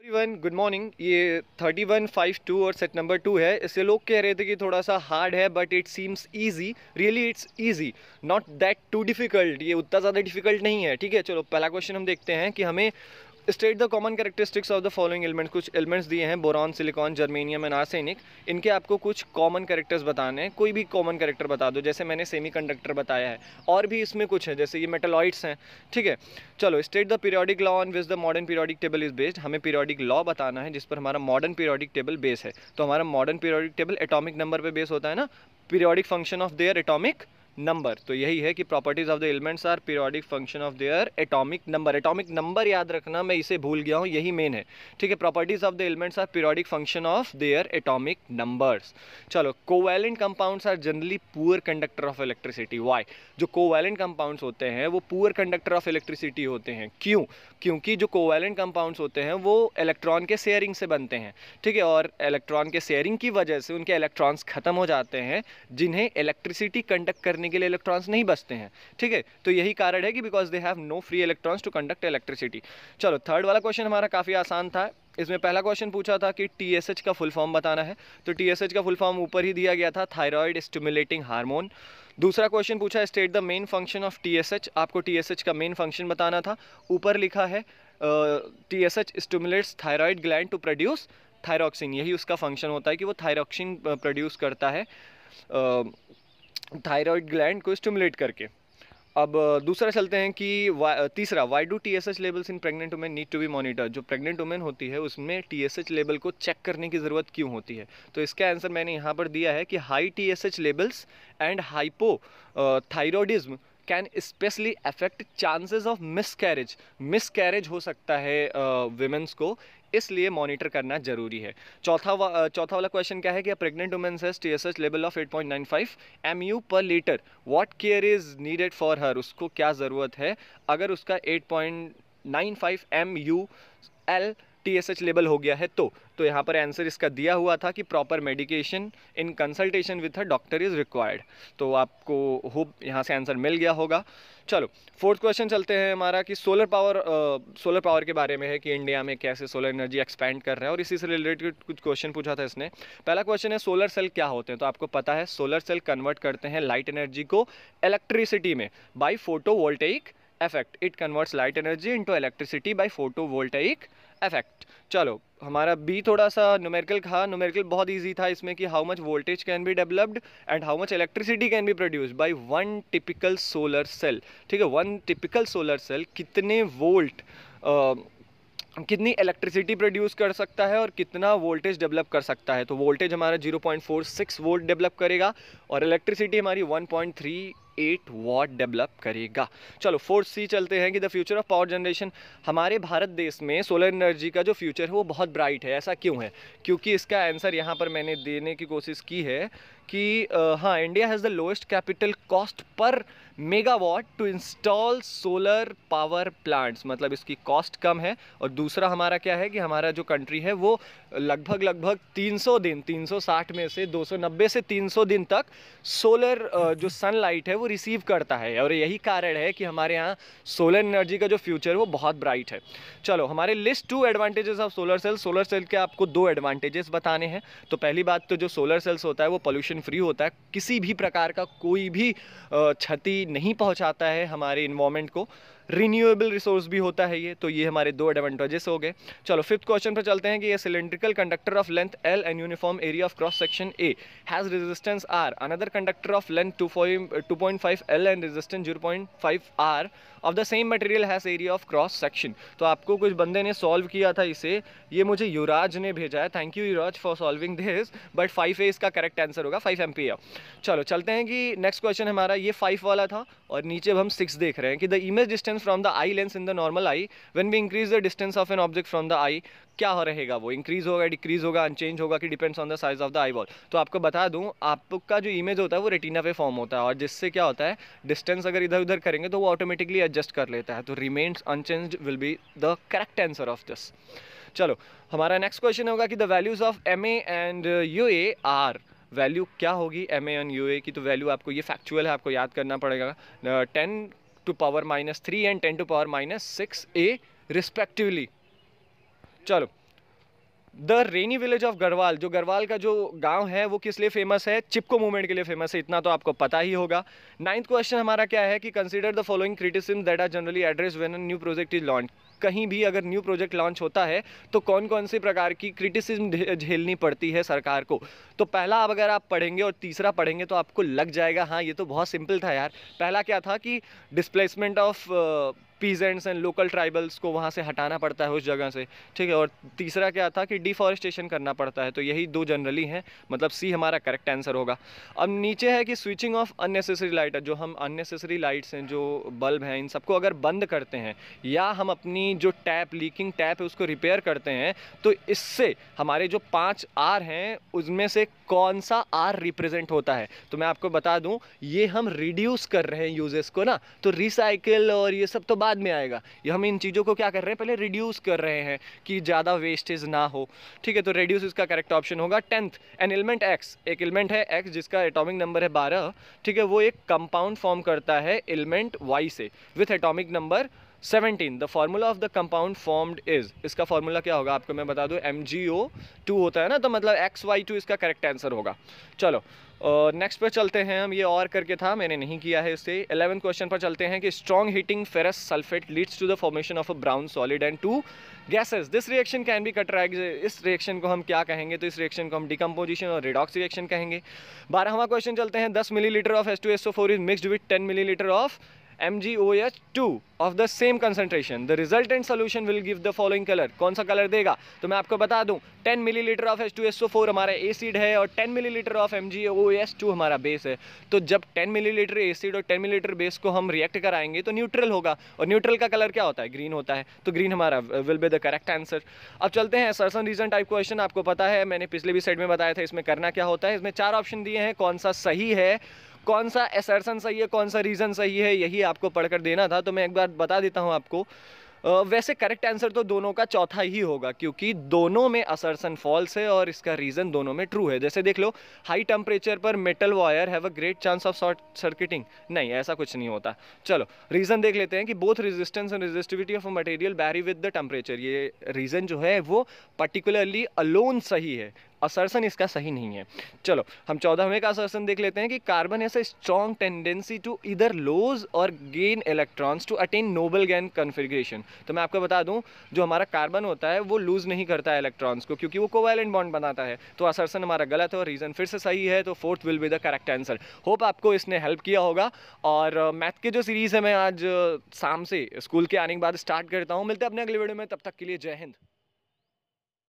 Everyone good morning. ये 3152 और set number 2 है। इससे लोग कह रहे थे कि थोड़ा सा हार्ड है but it seems easy. Really it's easy, not that too difficult. ये उतना ज़्यादा डिफिकल्ट नहीं है। ठीक है, चलो पहला क्वेश्चन हम देखते हैं कि हमें state the common characteristics of the following elements. कुछ एलिमेंट्स दिए हैं, boron, silicon, germanium and arsenic. इनके आपको कुछ कॉमन कैरेक्टर्स बताने हैं। कोई भी कॉमन कैरेक्टर बता दो, जैसे मैंने सेमीकंडक्टर बताया है, और भी इसमें कुछ है जैसे ये मेटलॉइड्स हैं। ठीक है, चलो state the periodic law on which the modern periodic table is based. हमें पीरियोडिक लॉ बताना है जिस पर हमारा मॉडर्न पीरियोडिक टेबल बेस है। तो हमारा modern periodic table atomic number पे बेस होता है ना, periodic function of their atomic number. तो यही है कि properties of the elements are periodic function of their atomic number. Atomic number याद रखना, मैं इसे भूल गया हूँ, यही मेन है। ठीक है, properties of the elements are periodic function of their atomic numbers. चलो, covalent compounds are generally poor conductor of electricity. Why? जो कोवैलेंट कंपाउंड्स होते हैं वो पुअर कंडक्टर ऑफ इलेक्ट्रिसिटी होते हैं। क्यों? क्योंकि जो कोवैलेंट कंपाउंड्स होते हैं वो इलेक्ट्रॉन के शेयरिंग से बनते हैं। ठीक है, और इलेक्ट्रॉन के शेयरिंग की वजह से उनके इलेक्ट्रॉन्स खत्म हो जाते हैं, जिन्हें इलेक्ट्रिसिटी कंडक्ट करने के लिए इलेक्ट्रॉन्स नहीं बचते हैं। ठीक है, तो यही कारण है कि because they have no free electrons to conduct electricity. चलो, थर्ड वाला क्वेश्चन हमारा काफ़ी आसान था। इसमें पहला क्वेश्चन पूछा था कि TSH का फुल फॉर्म बताना है। तो TSH का फुल फॉर्म ऊपर ही दिया गया था, थायराइड स्टिमुलेटिंग हार्मोन। दूसरा क्वेश्चन पूछा है state the main function of TSH। आपको TSH का मेन फंक्शन बताना था। ऊपर लिखा है TSH stimulates thyroid gland to produce thyroxine. यही उसका फंक्शन होता है कि वो थायरॉक्सिन प्रोड्यूस करता है थायराइड ग्लैंड को स्टिमुलेट करके। अब दूसरा चलते हैं कि तीसरा, why do TSH levels in pregnant women need to be monitor. जो प्रेग्नेंट वुमेन होती है उसमें TSH लेवल को चेक करने की ज़रूरत क्यों होती है? तो इसका आंसर मैंने यहाँ पर दिया है कि high TSH levels and hypo thyroidism can specially affect chances of miscarriage हो सकता है विमेंस को, इसलिए मॉनिटर करना जरूरी है। चौथा वाला क्वेश्चन क्या है कि pregnant women has TSH level of 8.95 MU पर litre, what care is needed for her. उसको क्या ज़रूरत है अगर उसका 8.95 MUL TSH लेवल हो गया है तो यहाँ पर आंसर इसका दिया हुआ था कि proper medication in consultation with a doctor is required. तो आपको होप यहाँ से आंसर मिल गया होगा। चलो, फोर्थ क्वेश्चन चलते हैं हमारा कि सोलर पावर के बारे में है कि इंडिया में कैसे सोलर एनर्जी एक्सपैंड कर रहे हैं, और इसी से रिलेटेड कुछ क्वेश्चन पूछा था इसने। पहला क्वेश्चन है सोलर सेल क्या होते हैं। तो आपको पता है सोलर सेल कन्वर्ट करते हैं लाइट एनर्जी को इलेक्ट्रिसिटी में by photovoltaic effect. It converts light energy into electricity bye photovoltaic effect. चलो, हमारा बी थोड़ा सा न्यूमेरिकल था। न्यूमेरिकल बहुत इजी था इसमें कि how much voltage can be developed and how much electricity can be produced by one typical solar cell. ठीक है, वन टिपिकल सोलर सेल कितने वोल्ट कितनी इलेक्ट्रिसिटी प्रोड्यूस कर सकता है और कितना वोल्टेज डेवलप कर सकता है। तो वोल्टेज हमारा 0.46 वोल्ट डेवलप करेगा और इलेक्ट्रिसिटी हमारी 1.38 वॉट डेवलप करेगा। चलो, फोर्थ सी चलते हैं कि the future of power generation. हमारे भारत देश में सोलर एनर्जी का जो फ्यूचर है वो बहुत ब्राइट है। ऐसा क्यों है? क्योंकि इसका आंसर यहाँ पर मैंने देने की कोशिश की है कि हाँ, India has the lowest capital cost per megawatt to install solar power plants. मतलब इसकी कॉस्ट कम है। और दूसरा हमारा क्या है कि हमारा जो कंट्री है वो लगभग 300 दिन, 360 में से 290 से 300 दिन तक सोलर जो सनलाइट है वो रिसीव करता है, और यही कारण है कि हमारे यहाँ सोलर एनर्जी का जो फ्यूचर है वो बहुत ब्राइट है। चलो, हमारे list 2 advantages of solar cell. Solar cell के आपको 2 एडवांटेजेस बताने हैं। तो पहली बात, तो जो सोलर सेल्स होता है वो पोल्यूशन फ्री होता है, किसी भी प्रकार का कोई भी क्षति नहीं पहुंचाता है हमारे इन्वायरमेंट को। रिन्यूएबल रिसोर्स भी होता है ये। तो ये हमारे 2 एडवांटेजेस हो गए। चलो, फिफ्थ क्वेश्चन पर चलते हैं कि ये cylindrical conductor of length L and uniform area of cross section A has resistance R, another conductor of length 2.5 L and resistance 0.5 R of the same material has area of cross section. तो आपको कुछ बंदे ने solve किया था इसे, ये मुझे युवराज ने भेजा है। Thank you Yuvraj for solving this, but 5A इसका करेक्ट आंसर होगा, 5 एम्पियर। चलो, चलते हैं कि नेक्स्ट क्वेश्चन हमारा ये 5 वाला था, और नीचे अब हम 6 देख रहे हैं कि the image distance from the eye lens in the normal eye when we increase the distance of an object from the eye. क्या हो रहेगा? वो इंक्रीज होगा, डिक्रीज होगा, अनचेंज होगा, कि depends on the size of the eye ball. तो आपको बता दूं, आपका जो इमेज होता है वो रेटिना पे फॉर्म होता है, और जिससे क्या होता है, डिस्टेंस अगर इधर उधर करेंगे तो वो ऑटोमेटिकली एडजस्ट कर लेता है। तो remains unchanged will be the correct answer of this. चलो, हमारा नेक्स्ट क्वेश्चन होगा कि the values of MA and UA are. Value क्या होगी MA एंड UA की? तो वैल्यू आपको, ये फैक्चुअल है, आपको याद करना पड़ेगा। 10⁻³ एंड 10⁻⁶A रिस्पेक्टिवली। चलो, the rainy village of Garhwal, जो गढ़वाल का जो गांव है वो किस लिए फेमस है? चिपको मूवमेंट के लिए फेमस है, इतना तो आपको पता ही होगा। 9th क्वेश्चन हमारा क्या है कि consider the following criticism that are generally address when a new project is launch. कहीं भी अगर न्यू प्रोजेक्ट लॉन्च होता है तो कौन कौन से प्रकार की क्रिटिसिज्म झेलनी पड़ती है सरकार को? तो पहला अब अगर आप पढ़ेंगे और तीसरा पढ़ेंगे तो आपको लग जाएगा हाँ ये तो बहुत सिंपल था यार। पहला क्या था कि displacement of peasants and local tribals को वहाँ से हटाना पड़ता है उस जगह से, ठीक है। और तीसरा क्या था कि डिफॉरेस्टेशन करना पड़ता है। तो यही दो जनरली हैं, मतलब सी हमारा करेक्ट आंसर होगा। अब नीचे है कि स्विचिंग ऑफ अननेसेसरी लाइट, जो हम अननेसेसरी लाइट्स हैं, जो बल्ब हैं, इन सबको अगर बंद करते हैं या हम अपनी जो टैप, लीकिंग टैप है, उसको रिपेयर करते हैं तो इससे हमारे जो 5 आर हैं उसमें से कौन सा आर रिप्रेजेंट होता है? तो मैं आपको बता दूं, ये हम रिड्यूस कर रहे हैं यूजेस को ना, तो रिसाइकिल और ये सब तो बाद में आएगा। ये हम इन चीज़ों को क्या कर रहे हैं, पहले रिड्यूस कर रहे हैं कि ज़्यादा वेस्टेज ना हो, ठीक है। तो रिड्यूस इसका करेक्ट ऑप्शन होगा। 10th, एन एलिमेंट एक्स, एक एलिमेंट है एक्स जिसका एटॉमिक नंबर है 12, ठीक है। वो एक कंपाउंड फॉर्म करता है एलिमेंट वाई से with atomic number 17। The formula of the compound formed is, इसका फार्मूला क्या होगा आपको मैं बता दूं, MgO2 होता है ना, तो मतलब XY2 इसका करेक्ट आंसर होगा। चलो नेक्स्ट पे चलते हैं हम, ये और करके था मैंने नहीं किया है इससे। 11th क्वेश्चन पर चलते हैं कि strong heating ferrous sulphate leads to the formation of a brown solid and 2 gases, this reaction can be categorised, इस रिएक्शन को हम क्या कहेंगे? तो इस रिएक्शन को हम डिकम्पोजिशन और रिडॉक्स रिएक्शन कहेंगे। 12वां क्वेश्चन चलते हैं, 10 millilitre of H2SO4 is mixed with 10 millilitre of MgOH2 of the same concentration. The resultant solution will give the following color. कौन सा कलर देगा? तो मैं आपको बता दूं, 10 मिलीलीटर ऑफ H2SO4 हमारा एसिड है और 10 मिलीलीटर ऑफ MgOH2 हमारा बेस है। तो जब 10 मिलीलीटर एसिड और 10 मिलीलीटर बेस को हम रिएक्ट कराएंगे तो न्यूट्रल होगा, और न्यूट्रल का कलर क्या होता है? ग्रीन होता है। तो ग्रीन हमारा will be the correct answer. अब चलते हैं असर्शन रीजन टाइप क्वेश्चन। आपको पता है, मैंने पिछले भी साइड में बताया था इसमें करना क्या होता है। इसमें 4 ऑप्शन दिए हैं, कौन सा सही है, कौन सा असर्शन सही है, कौन सा रीज़न सही है, यही आपको पढ़कर देना था। तो मैं एक बार बता देता हूं आपको। वैसे करेक्ट आंसर तो दोनों का चौथा ही होगा, क्योंकि दोनों में असर्शन फॉल्स है और इसका रीज़न दोनों में ट्रू है। जैसे देख लो, हाई टेम्परेचर पर metal wire have a great chance of short circuiting, नहीं ऐसा कुछ नहीं होता। चलो रीज़न देख लेते हैं कि both resistance and resistivity of a material vary with the temperature, ये रीज़न जो है वो पर्टिकुलरली अलोन सही है, असर्शन इसका सही नहीं है। चलो हम 14वें का असर्शन देख लेते हैं कि carbon has a strong tendency to either lose और gain electrons to attain noble gas configuration. तो मैं आपको बता दूं, जो हमारा कार्बन होता है वो लूज नहीं करता है इलेक्ट्रॉन्स को, क्योंकि वो कोवैलेंट बॉन्ड बनाता है। तो असर्शन हमारा गलत है और रीजन फिर से सही है, तो 4th will be the correct answer. Hope आपको इसने हेल्प किया होगा। और मैथ के जो सीरीज़ है मैं आज शाम से स्कूल के आने के बाद स्टार्ट करता हूँ। मिलते हैं अपने अगले वीडियो में, तब तक के लिए जय हिंद।